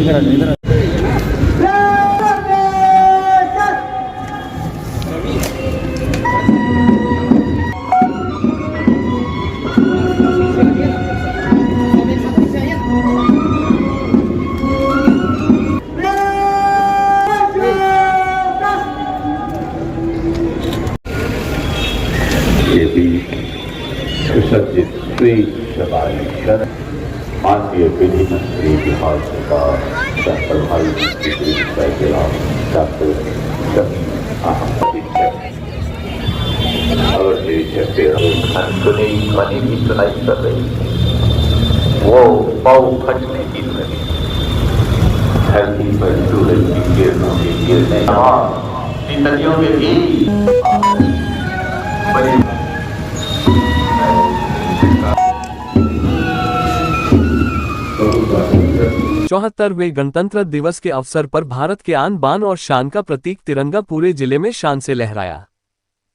इधर सुसज्जित श्री शरण भारतीय विधि मंत्री बिहार सरकार प्रभारी मंत्री डॉक्टर शमीम अहमद और खंडनी मनी की सुनाई कर रही, वो पाव फटने की ध्वनि, धरती पर सूरज की किरणों के गिरने नदियों के बीच बड़े 74वें गणतंत्र दिवस के अवसर पर भारत के आन बान और शान का प्रतीक तिरंगा पूरे जिले में शान से लहराया।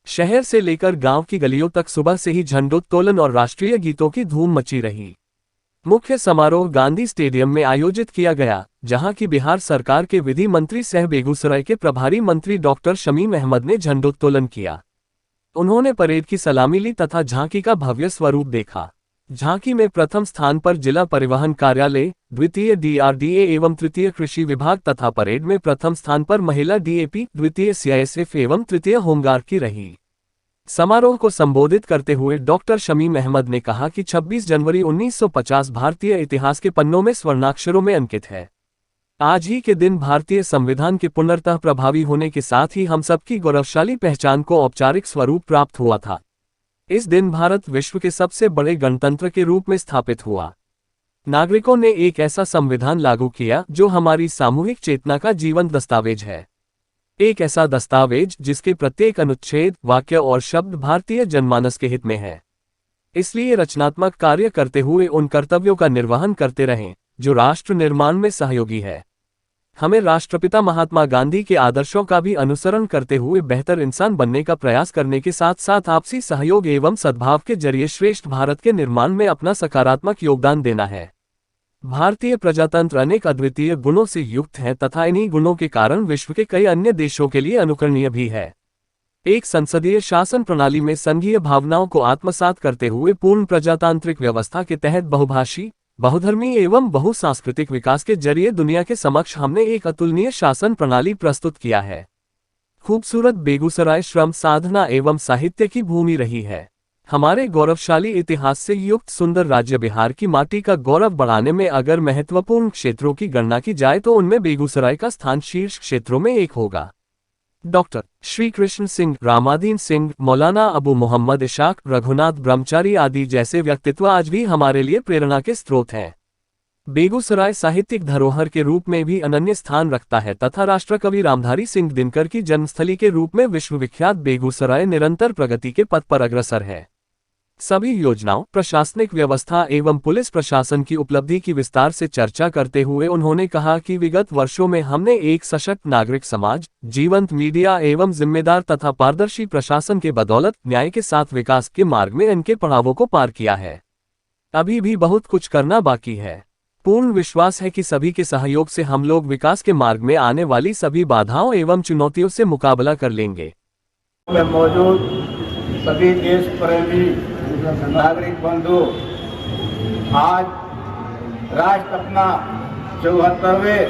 शहर से लेकर गांव की गलियों तक सुबह से ही झंडोत्तोलन और राष्ट्रीय गीतों की धूम मची रही। मुख्य समारोह गांधी स्टेडियम में आयोजित किया गया, जहां की बिहार सरकार के विधि मंत्री सह बेगूसराय के प्रभारी मंत्री डॉक्टर शमीम अहमद ने झंडोत्तोलन किया। उन्होंने परेड की सलामी ली तथा झांकी का भव्य स्वरूप देखा। झांकी में प्रथम स्थान पर जिला परिवहन कार्यालय, द्वितीय डीआरडीए एवं तृतीय कृषि विभाग तथा परेड में प्रथम स्थान पर महिला डीएपी, द्वितीय सीआईएसएफ एवं तृतीय होमगार्ड की रही। समारोह को संबोधित करते हुए डॉक्टर शमीम अहमद ने कहा कि 26 जनवरी 1950 भारतीय इतिहास के पन्नों में स्वर्णाक्षरों में अंकित है। आज ही के दिन भारतीय संविधान के पूर्णतः प्रभावी होने के साथ ही हम सबकी गौरवशाली पहचान को औपचारिक स्वरूप प्राप्त हुआ था। इस दिन भारत विश्व के सबसे बड़े गणतंत्र के रूप में स्थापित हुआ। नागरिकों ने एक ऐसा संविधान लागू किया जो हमारी सामूहिक चेतना का जीवंत दस्तावेज है। एक ऐसा दस्तावेज जिसके प्रत्येक अनुच्छेद, वाक्य और शब्द भारतीय जनमानस के हित में है। इसलिए रचनात्मक कार्य करते हुए उन कर्तव्यों का निर्वहन करते रहें जो राष्ट्र निर्माण में सहयोगी है। हमें राष्ट्रपिता महात्मा गांधी के आदर्शों का भी अनुसरण करते हुए बेहतर इंसान बनने का प्रयास करने के साथ साथ आपसी सहयोग एवं सद्भाव के जरिए श्रेष्ठ भारत के निर्माण में अपना सकारात्मक योगदान देना है। भारतीय प्रजातंत्र अनेक अद्वितीय गुणों से युक्त है तथा इन्हीं गुणों के कारण विश्व के कई अन्य देशों के लिए अनुकरणीय भी है। एक संसदीय शासन प्रणाली में संघीय भावनाओं को आत्मसात करते हुए पूर्ण प्रजातांत्रिक व्यवस्था के तहत बहुभाषी, बहुधर्मी एवं बहुसांस्कृतिक विकास के जरिए दुनिया के समक्ष हमने एक अतुलनीय शासन प्रणाली प्रस्तुत किया है। खूबसूरत बेगूसराय श्रम, साधना एवं साहित्य की भूमि रही है। हमारे गौरवशाली इतिहास से युक्त सुंदर राज्य बिहार की माटी का गौरव बढ़ाने में अगर महत्वपूर्ण क्षेत्रों की गणना की जाए तो उनमें बेगूसराय का स्थान शीर्ष क्षेत्रों में एक होगा। डॉक्टर श्री कृष्ण सिंह, रामादीन सिंह, मौलाना अबू मोहम्मद इशाक, रघुनाथ ब्रह्मचारी आदि जैसे व्यक्तित्व आज भी हमारे लिए प्रेरणा के स्रोत हैं। बेगूसराय साहित्यिक धरोहर के रूप में भी अनन्य स्थान रखता है तथा राष्ट्रकवि रामधारी सिंह दिनकर की जन्मस्थली के रूप में विश्वविख्यात बेगूसराय निरंतर प्रगति के पथ पर अग्रसर है। सभी योजनाओं, प्रशासनिक व्यवस्था एवं पुलिस प्रशासन की उपलब्धि की विस्तार से चर्चा करते हुए उन्होंने कहा कि विगत वर्षों में हमने एक सशक्त नागरिक समाज, जीवंत मीडिया एवं जिम्मेदार तथा पारदर्शी प्रशासन के बदौलत न्याय के साथ विकास के मार्ग में इनके पड़ावों को पार किया है। अभी भी बहुत कुछ करना बाकी है। पूर्ण विश्वास है कि सभी के सहयोग से हम लोग विकास के मार्ग में आने वाली सभी बाधाओं एवं चुनौतियों से मुकाबला कर लेंगे। मौजूद सभी देश प्रेमी नागरिक बंधु, आज राष्ट्र अपना 74वें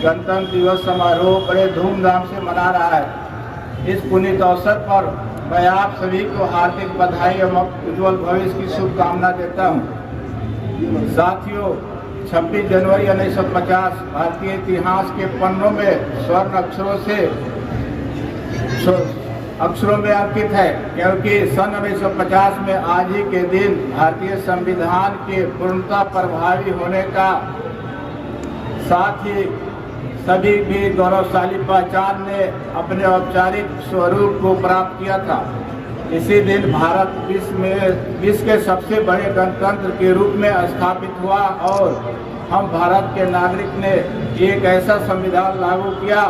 गणतंत्र दिवस समारोह बड़े धूमधाम से मना रहा है। इस पुनीत अवसर पर मैं आप सभी को हार्दिक बधाई एवं उज्जवल भविष्य की शुभकामना देता हूँ। साथियों, 26 जनवरी 1950 भारतीय इतिहास के पन्नों में स्वर्ण अक्षरों में अंकित है, क्योंकि सन 1950 में आज ही के दिन भारतीय संविधान के पूर्णतः प्रभावी होने का साथ ही सभी भी गौरवशाली पहचान ने अपने औपचारिक स्वरूप को प्राप्त किया था। इसी दिन भारत विश्व के सबसे बड़े गणतंत्र के रूप में स्थापित हुआ और हम भारत के नागरिक ने एक ऐसा संविधान लागू किया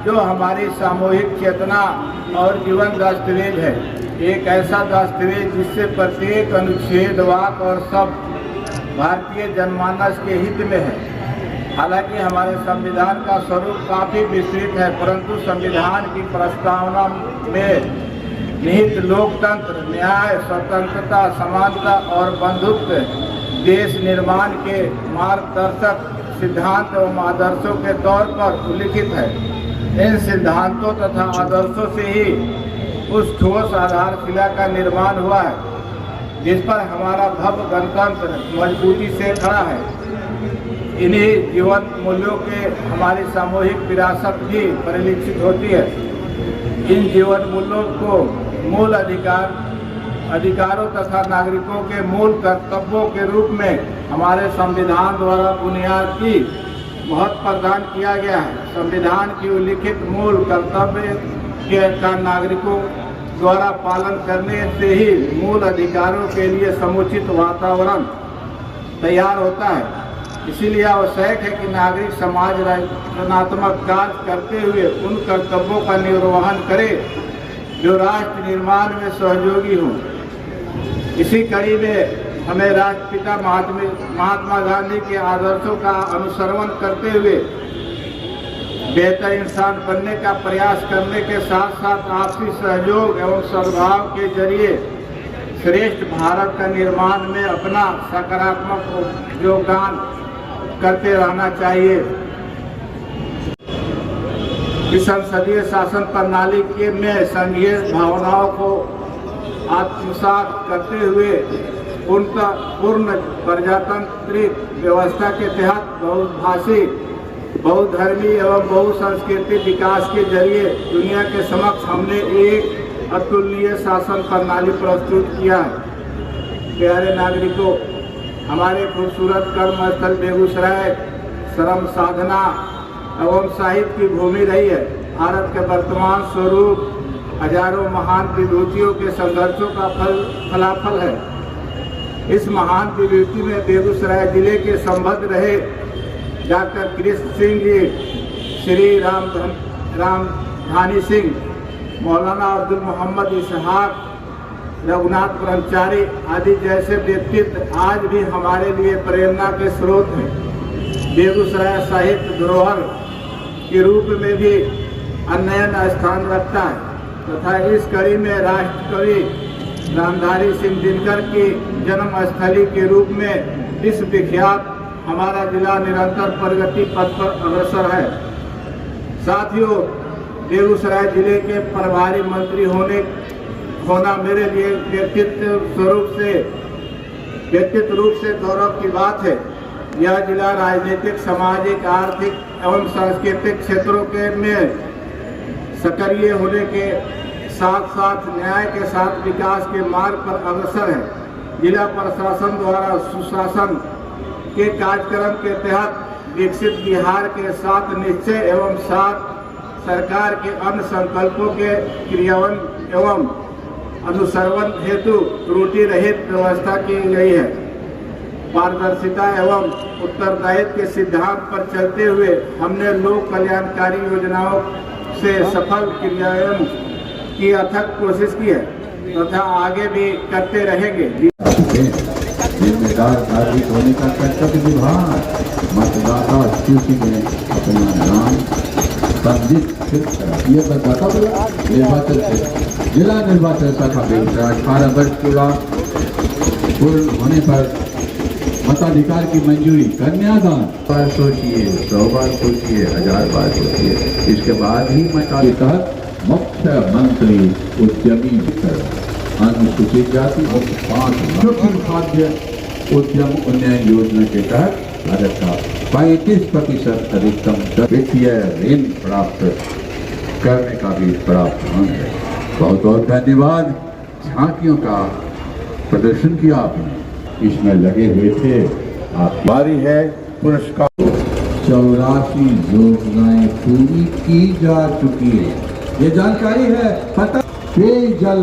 जो हमारी सामूहिक चेतना और जीवन दस्तावेज है। एक ऐसा दस्तावेज जिससे प्रत्येक अनुच्छेद, वाक्य और शब्द भारतीय जनमानस के हित में है। हालांकि हमारे संविधान का स्वरूप काफी विस्तृत है, परंतु संविधान की प्रस्तावना में निहित लोकतंत्र, न्याय, स्वतंत्रता, समानता और बंधुत्व देश निर्माण के मार्गदर्शक सिद्धांत एवं आदर्शों के तौर पर उल्लिखित है। इन सिद्धांतों तथा आदर्शों से ही उस ठोस आधारशिला का निर्माण हुआ है जिस पर हमारा भव्य गणतंत्र मजबूती से खड़ा है। इन्हीं जीवन मूल्यों के हमारी सामूहिक विरासत भी परिलक्षित होती है। इन जीवन मूल्यों को मूल अधिकारों तथा नागरिकों के मूल कर्तव्यों के रूप में हमारे संविधान द्वारा बुनियादी महत्व प्रदान किया गया है। संविधान की उल्लिखित मूल कर्तव्य का नागरिकों द्वारा पालन करने से ही मूल अधिकारों के लिए समुचित वातावरण तैयार होता है। इसीलिए आवश्यक है कि नागरिक समाज रचनात्मक कार्य करते हुए उन कर्तव्यों का निर्वहन करे जो राष्ट्र निर्माण में सहयोगी हों। इसी कड़ी में हमें राष्ट्रपिता महात्मा गांधी के आदर्शों का अनुसरण करते हुए बेहतर इंसान बनने का प्रयास करने के साथ साथ आपसी सहयोग एवं सद्भाव के जरिए श्रेष्ठ भारत का निर्माण में अपना सकारात्मक योगदान करते रहना चाहिए। इस संसदीय शासन प्रणाली के में संघीय भावनाओं को आत्मसात करते हुए पूर्ण प्रजातांत्रिक व्यवस्था के तहत बहुभाषी, बहुधर्मी एवं बहुसंस्कृतिक विकास के जरिए दुनिया के समक्ष हमने एक अतुलनीय शासन प्रणाली प्रस्तुत किया है। प्यारे नागरिकों, हमारे खूबसूरत कर्म स्थल बेगूसराय श्रम साधना एवं साहित्य की भूमि रही है। भारत के वर्तमान स्वरूप हजारों महान विभूतियों के संघर्षों का फलाफल है। इस महान विभूति में बेगूसराय जिले के संबद्ध रहे डॉक्टर कृष्ण सिंह जी, श्री रामधानी सिंह, मौलाना अब्दुल मोहम्मद इसहाक, रघुनाथ ब्रह्मचारी आदि जैसे व्यक्तित्व आज भी हमारे लिए प्रेरणा के स्रोत हैं। बेगूसराय साहित्य धरोहर के रूप में भी अनन्य स्थान रखता है तथा इस कड़ी में राष्ट्रकवि रामधारी सिंह दिनकर की जन्मस्थली के रूप में विश्वविख्यात हमारा जिला निरंतर प्रगति पथ पर अग्रसर है। साथियों, बेगूसराय जिले के प्रभारी मंत्री होना मेरे लिए व्यक्तित्व रूप से गौरव की बात है। यह जिला राजनीतिक, सामाजिक, आर्थिक एवं सांस्कृतिक क्षेत्रों के में सक्रिय होने के साथ साथ न्याय के साथ विकास के मार्ग पर अग्रसर है। जिला प्रशासन द्वारा सुशासन के कार्यक्रम के तहत विकसित बिहार के साथ निश्चय एवं साथ सरकार के अन्य संकल्पों के क्रियान्वयन एवं अनुसरण हेतु त्रुटि रहित व्यवस्था की गई है। पारदर्शिता एवं उत्तरदायित्व के सिद्धांत पर चलते हुए हमने लोक कल्याणकारी योजनाओं से सफल क्रियान्वयन की अथक कोशिश की है तथा आगे भी करते रहेंगे। जिम्मेदार नागरिक होने का कर्तव्य विभाग मतदाता सूची में अपना नाम पंजीकृत करा। ये बताता निर्वाचन से जिला निर्वाचन शाखा बेगूसराय 18 वर्ष पूर्ण होने पर मताधिकार की मंजूरी कन्यादान बार सोचिए, 100 बार सोचिए, 1000 बार सोचिए, इसके बाद ही मताधिकार के तहत मुख्यमंत्री उद्यमी अनुसूचित जाति 5 खाद्य उद्यम उन्नयन योजना के तहत भारत का 35% अधिकतम वित्तीय ऋण प्राप्त करने का भी प्रावधान है। बहुत बहुत धन्यवाद। झांकियों का प्रदर्शन किया आपने, इसमें लगे हुए थे आप। बारी है पुरस्कार। 84 योजनाएं पूरी की जा चुकी है, ये जानकारी है। पता पेयजल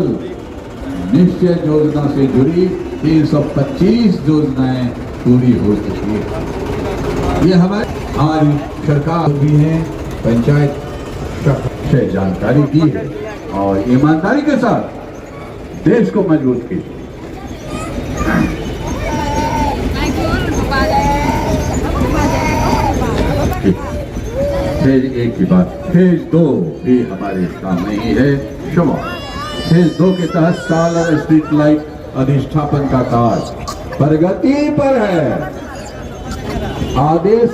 निश्चय योजना से जुड़ी 325 योजनाएं पूरी हो चुकी है। ये हमारी सरकार भी है, पंचायत से जानकारी दी है और ईमानदारी के साथ देश को मजबूत की। फेज 1 की बात, फेज 2 भी हमारे सामने ही है। शुभ फेज 2 के तहत सालर स्ट्रीट लाइट अधिष्ठापन का कार्य प्रगति पर है। आदेश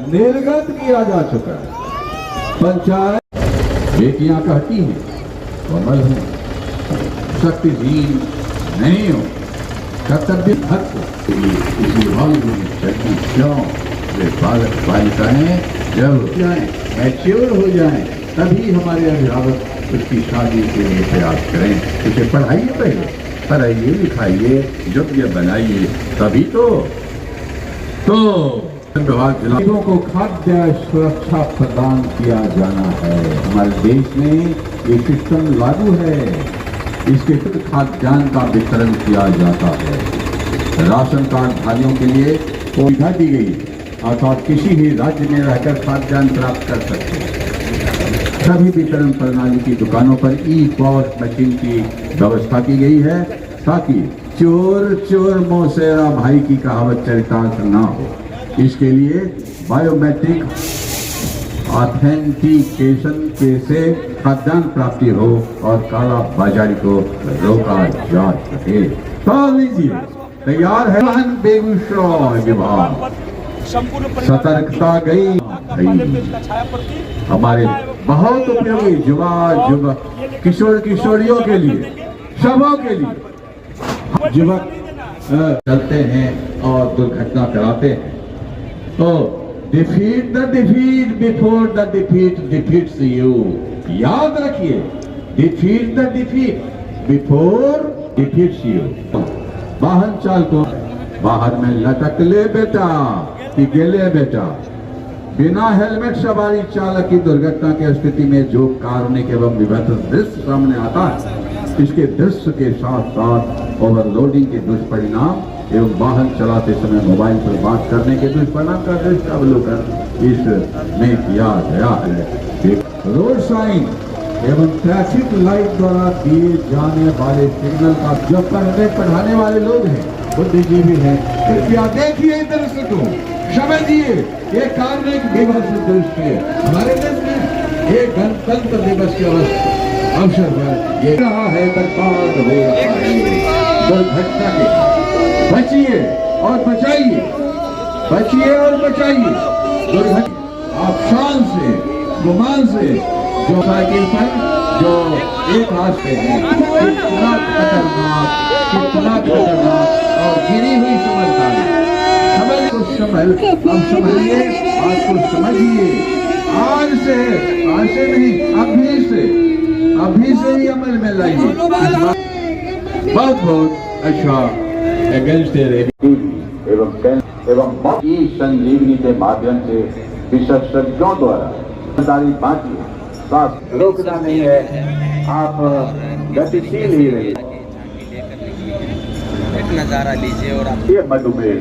निर्गत किया जा चुका है। पंचायत बेटियां कहती हैं कोमल हूं, शक्तिहीन नहीं हो, कर्तव्य भक्त इसी वाली चलती क्यों वे बालक बालिकाएं जब मैच्योर हो जाएं तभी हमारे अभिभावक उसकी शादी के लिए प्रयास करें। उसे पढ़ाइए, पहले पढ़ाइए लिखाइए, योग्य बनाइए, तभी तो गरीबों को खाद्य सुरक्षा प्रदान किया जाना है। हमारे देश में ये सिस्टम लागू है। इसके तहत खाद्यान्न का वितरण किया जाता है। राशन कार्डधारियों के लिए सुविधा दी गई, अर्थात किसी भी राज्य में रहकर खाद्यान्न प्राप्त कर सकते हैं। सभी वितरण प्रणाली की दुकानों पर ई-पॉस मशीन की व्यवस्था की गई है ताकि चोर चोर मौसेरा भाई की कहावत चरितार्थ न हो। इसके लिए बायोमेट्रिक ऑथेंटिकेशन से खाद्यान्न प्राप्ति हो और काला बाजारी को रोका जा सके। तो लीजिए, तैयार है बेगूसराय विभाग, सतर्कता गई। हमारे बहुत उपयोगी युवा किशोर किशोरियों के लिए, सबों के लिए युवक चलते हैं और दुर्घटना कराते हैं। तो defeat the defeat before the defeat defeats you. याद रखिए, defeat the defeat before defeats you. वाहन चालकों बाहर में लटक ले बेटा कि गेले बेटा। बिना हेलमेट सवारी चालक की दुर्घटना की स्थिति में जो कारुणिक एवं विभत्स दृश्य सामने आता है, इसके दृश्य के साथ साथ ओवरलोडिंग के दुष्परिणाम एवं वाहन चलाते समय मोबाइल पर बात करने के दुष्परिणाम का दृश्य अवलोकन इसमें किया गया है। रोड साइन एवं ट्रैफिक लाइट द्वारा दिए जाने वाले सिग्नल का जो पढ़ाने वाले लोग हैं, बुद्धिजीवी हैं, कृपया देखिए दृश्य को, समझिए। ये कार्मिक दिवस दृश्य है। हमारे देश में ये गणतंत्र दिवस के अवसर पर ये रहा है, बर्बाद हो रहा है दुर्घटना के। बचिए और बचाइए, बचिए और बचाइए दुर्घटना। आप शान से, गुमान से जो साइकिल पर जो एक हाथ से है, कितना खतरनाक, कितना खतरनाक और गिरी हुई समझदारी। अब समझिए, आज को समझिए। आज से नहीं, अभी से ही अमल में लाइए। बहुत बहुत अच्छा अगेंस्ट एवं संजीवनी के माध्यम से विशेषज्ञों द्वारा जानकारी बांटिए। सांस रोकना नहीं है, आप गतिशील ही रहिए। एक नजारा लीजिए और आप ये मधुमेह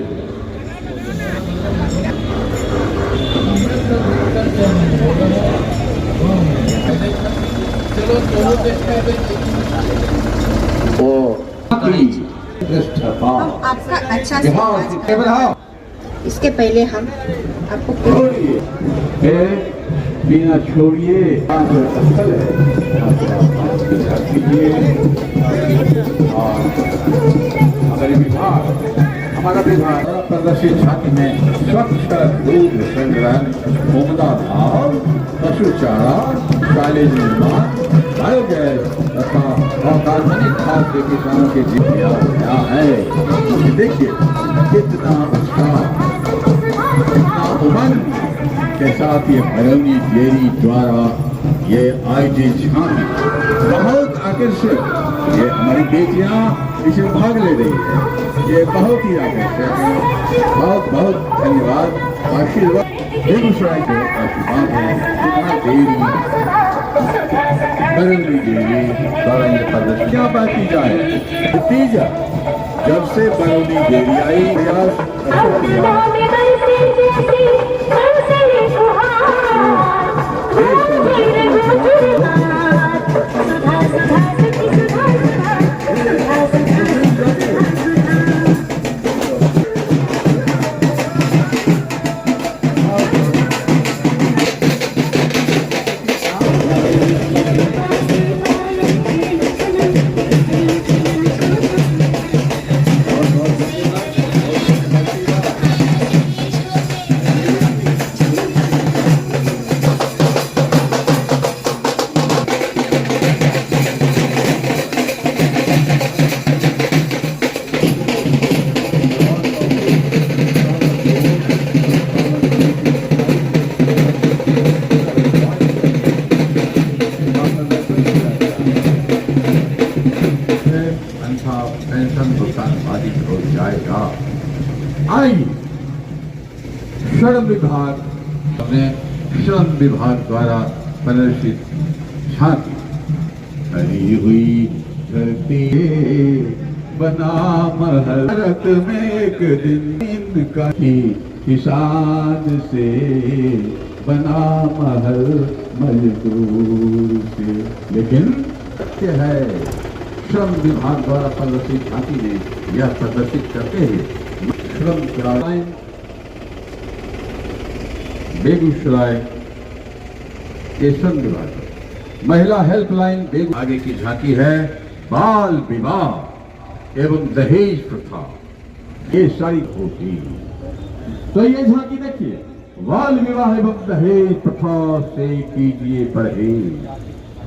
आपका अच्छा से इसके पहले हम आपको बिना छोड़िए हमारा विभाग प्रदर्शित छात्र में स्वच्छ दूध संग्रहण, उमदा भाव, पशु चारा, कॉलेज निर्माण, बायोगैस तथा ऑर्गेनिक खाद के किसानों के जीवन क्या है। देखिए कितना उत्साह, कितना उमंग के साथ ये बरौनी डेयरी द्वारा ये आयोजित झांकी बहुत आकर्षक। ये हमारी बेटियां इसमें भाग ले रही है, ये बहुत ही आकर्षक है। बहुत बहुत धन्यवाद। आशीर्वाद बेगूसराय के आशीर्वाद है। कितना डेयरी, बरौनी डेयरी द्वारा ये प्रदर्शन क्या बात की जाए। नतीजा जब से बरौनी डेयरी आई, प्रयास विभाग हमने श्रम विभाग द्वारा प्रदर्शित झांकी हरी हुई धरती बना महल भारत में एक दिन का ही किसान से बना महल मजदूर से। लेकिन सत्य है श्रम विभाग द्वारा प्रदर्शित झांकी ने यह प्रदर्शित करते हैं श्रम क्रांति बेगूसराय के श्रम विभाग महिला हेल्पलाइन बेगूसराय आगे की झांकी है बाल विवाह एवं दहेज प्रथा ये सारी होती। तो ये झांकी देखिए बाल विवाह एवं दहेज प्रथा से कीजिए परहेज।